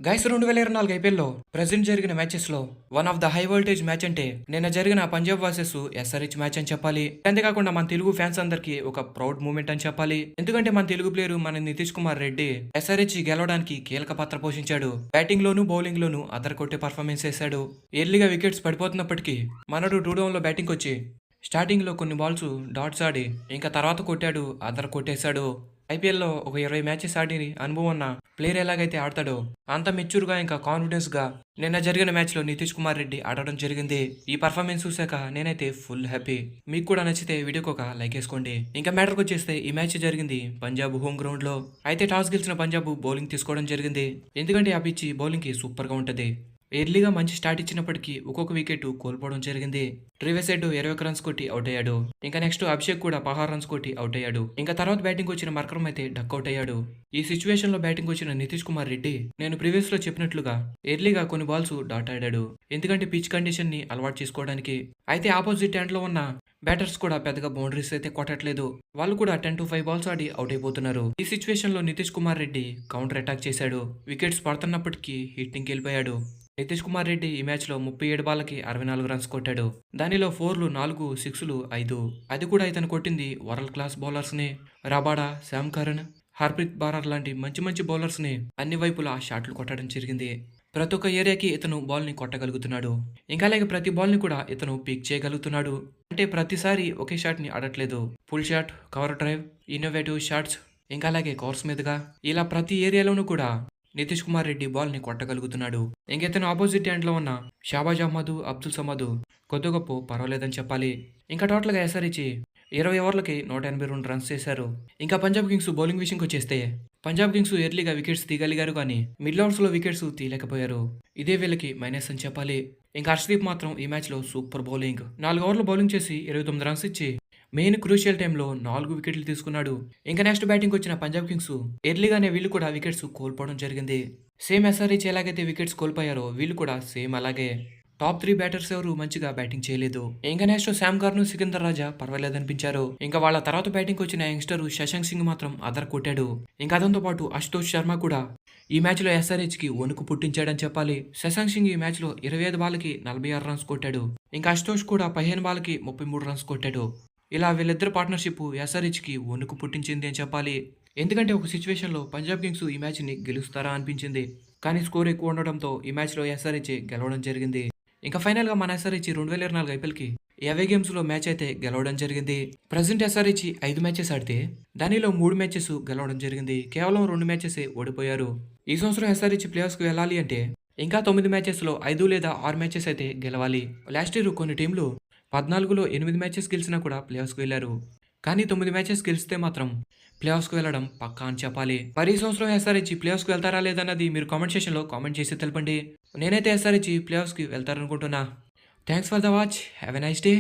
Guys 2024 ఐపీఎల్లో present జరిగిన matches లో one of the high voltage match అంటే నిన్న జరిగిన పంజాబ్ వర్సెస్ ఎస్ఆర్హెచ్ మ్యాచ్ అని చెప్పాలి. అంతేకాకుండా మన తెలుగు ఫ్యాన్స్ అందరికి ఒక ప్రౌడ్ మూమెంట్ అని చెప్పాలి. ఎందుకంటే మన తెలుగు ప్లేయర్ మన నితీష్ కుమార్ రెడ్డి ఎస్ఆర్హెచ్ గెలవడానికి కీలక పాత్ర పోషించాడు. బ్యాటింగ్ లోను బౌలింగ్ లోను అదర్ కొట్టే పర్ఫార్మెన్స్ చేశాడు. ఎర్లీగా వికెట్స్ పడిపోతున్నప్పటికీ మనడు 2 డౌన్ లో బ్యాటింగ్ వచ్చి స్టార్టింగ్ లో కొన్ని బాల్స్ డాట్స్ ఆడి ఇంకా తర్వాత కొట్టాడు, అదర్ కొట్టేశాడు. ఐపీఎల్లో ఒక 20 మ్యాచెస్ ఆడి అనుభవం ఉన్న ప్లేయర్ ఎలాగైతే ఆడతాడో అంత మెచ్యూర్గా ఇంకా కాన్ఫిడెన్స్గా నిన్న జరిగిన మ్యాచ్లో నితీష్ కుమార్ రెడ్డి ఆడడం జరిగింది. ఈ పర్ఫార్మెన్స్ చూశాక నేనైతే ఫుల్ హ్యాపీ. మీకు కూడా నచ్చితే వీడియోకి ఒక లైక్ వేసుకోండి. ఇంకా మ్యాటర్కి వచ్చేస్తే ఈ మ్యాచ్ జరిగింది పంజాబ్ హోమ్ గ్రౌండ్ లో. అయితే టాస్ గెలిచిన పంజాబ్ బౌలింగ్ తీసుకోవడం జరిగింది. ఎందుకంటే ఆ పిచ్ బౌలింగ్ కి సూపర్ గా ఉంటది. ఎర్లీగా మంచి స్టార్ట్ ఇచ్చినప్పటికీ ఒక్కొక్క వికెట్ కోల్పోవడం జరిగింది. ట్రివెస్ హెడ్ 21 రన్స్ కొట్టి అవుట్ అయ్యాడు. ఇంకా నెక్స్ట్ అభిషేక్ కూడా 16 రన్స్ కొట్టి అవుట్ అయ్యాడు. ఇంకా తర్వాత బ్యాటింగ్ వచ్చిన మర్కరం అయితే డక్అవుట్ అయ్యాడు. ఈ సిచ్యువేషన్ లో బ్యాటింగ్ వచ్చిన నితీష్ కుమార్ రెడ్డి నేను ప్రీవియస్ లో చెప్పినట్లుగా ఎర్లీగా కొన్ని బాల్స్ డాట్ ఆడాడు. ఎందుకంటే పిచ్ కండిషన్ ని అలవాటు చేసుకోవడానికి. అయితే ఆపోజిట్ హ్యాండ్ లో ఉన్న బ్యాటర్స్ కూడా పెద్దగా బౌండరీస్ అయితే కొట్టట్లేదు. వాళ్ళు కూడా 10 to 5 బాల్స్ ఆడి అవుట్ అయిపోతున్నారు. ఈ సిచ్యువేషన్ లో నితీష్ కుమార్ రెడ్డి కౌంటర్ అటాక్ చేశాడు. వికెట్స్ పడుతున్నప్పటికీ హిట్టింగ్ వెళ్ళిపోయాడు. నితీష్ కుమార్ రెడ్డి ఈ మ్యాచ్ లో 37 బాల్కి 64 రన్స్ కొట్టాడు. దానిలో 4లు 4 6లు 5. అది కూడా ఇతను కొట్టింది వరల్డ్ క్లాస్ బౌలర్స్ ని. Rabada, Sam Curran, Harpreet borer లాంటి మంచి మంచి బౌలర్స్ ని అన్ని వైపులా షాట్లు కొట్టడం జరిగింది. ప్రతి ఒక్క ఏరియాకి ఇతను బాల్ ని కొట్టగలుగుతున్నాడు. ఇంకా అలాగే ప్రతి బాల్ ని కూడా ఇతను పిక్ చేయగలుగుతున్నాడు. అంటే ప్రతిసారి ఒకే షాట్ ని ఆడట్లేదు. Full shot, cover drive, innovative shots, ఇంకా అలాగే కోర్స్ మీదుగా ఇలా ప్రతి ఏరియాలోనూ కూడా నితీష్ కుమార్ రెడ్డి బాల్ ని కొట్టగలుగుతున్నాడు. ఇంకెతను ఆపోజిట్ హ్యాండ్ లో ఉన్న షాబాజ్ అహ్మద్, అబ్దుల్ సమద్ కొద్ది గొప్ప పర్వాలేదని చెప్పాలి. ఇంకా టోటల్ గా ఎస్ఆర్హెచ్ 20 ఓవర్లకి 182 రన్స్ చేశారు. ఇంకా పంజాబ్ కింగ్స్ బౌలింగ్ విషయంకి వచ్చేస్తే పంజాబ్ కింగ్స్ ఎర్లీగా వికెట్స్ తీయగలిగారు కానీ మిడిల్ ఓవర్స్ లో వికెట్స్ తీయలేకపోయారు. ఇదే వీళ్ళకి మైనస్ అని చెప్పాలి. ఇంకా హర్షదీప్ మాత్రం ఈ మ్యాచ్ లో సూపర్ బౌలింగ్. 4 ఓవర్లు బౌలింగ్ చేసి 29 రన్స్ ఇచ్చి మెయిన్ క్రూషియల్ టైంలో 4 వికెట్లు తీసుకున్నాడు. ఇంకా నెక్స్ట్ బ్యాటింగ్ వచ్చిన పంజాబ్ కింగ్స్ ఎర్లీగానే వీళ్ళు కూడా వికెట్స్ కోల్పోవడం జరిగింది. సేమ్ ఎస్ఆర్హెచ్ ఎలాగైతే వికెట్స్ కోల్పోయారో వీళ్ళు కూడా సేమ్ అలాగే. టాప్ 3 బ్యాటర్స్ ఎవరు మంచిగా బ్యాటింగ్ చేయలేదు. ఇంకా నెక్స్ట్ శామ్ కర్ను, సికిందర్ రాజా పర్వాలేదనిపించారు. ఇంకా వాళ్ళ తర్వాత బ్యాటింగ్ వచ్చిన యంగ్స్టర్ శశాంక్ సింగ్ మాత్రం అదర్ కొట్టాడు. ఇంకా అదంతో పాటు అశుతోష్ శర్మ కూడా ఈ మ్యాచ్ లో ఎస్ఆర్హెచ్ కి వణుకు పుట్టించాడని చెప్పాలి. శశాంక్ సింగ్ ఈ మ్యాచ్ లో 25 బాల్కి 46 రన్స్ కొట్టాడు. ఇంకా అశుతోష్ కూడా 15 బాల్కి 33 రన్స్ కొట్టాడు. ఇలా వీళ్ళిద్దరు పార్ట్నర్షిప్ ఎస్ఆర్హెచ్ కి వణుకు పుట్టించింది అని చెప్పాలి. ఎందుకంటే ఒక సిచ్యువేషన్ లో పంజాబ్ కింగ్స్ ఈ మ్యాచ్ ని గెలుస్తారా అనిపించింది. కానీ స్కోర్ ఎక్కువ ఉండడంతో ఈ మ్యాచ్ లో ఎస్ఆర్హెచ్ గెలవడం జరిగింది. ఇంకా ఫైనల్ గా మన ఎస్ఆర్హెచ్ 2024 ఐపీఎల్ కి అవే గేమ్స్ లో మ్యాచ్ అయితే గెలవడం జరిగింది. ప్రజెంట్ ఎస్ఆర్హెచ్ 5 మ్యాచెస్ ఆడితే దానిలో 3 మ్యాచెస్ గెలవడం జరిగింది. కేవలం 2 మ్యాచెస్ ఓడిపోయారు. ఈ సంవత్సరం ఎస్ఆర్హెచ్ ప్లేఆఫ్స్ కి వెళ్ళాలి అంటే ఇంకా 9 మ్యాచెస్ లో 5 లేదా 6 మ్యాచెస్ అయితే గెలవాలి. లాస్ట్ ఇయర్ కొన్ని టీంలు 14లో 8 మ్యాచెస్ గెలిచినా కూడా ప్లేఆఫ్స్కి వెళ్ళారు. కానీ 9 మ్యాచెస్ గెలిస్తే మాత్రం ప్లేఆఫ్స్కి వెళ్ళడం పక్కా అని చెప్పాలి. మరి ఈ సంవత్సరం ఎస్ఆర్హెచ్ ప్లేఆఫ్స్కి వెళ్తారా లేదన్నది మీరు కామెంట్ సెక్షన్లో కామెంట్ చేసి తెలపండి. నేనైతే ఎస్ఆర్హెచ్ ప్లేఆఫ్స్కి వెళ్తారనుకుంటున్నా. Thanks for the watch. Have a nice day.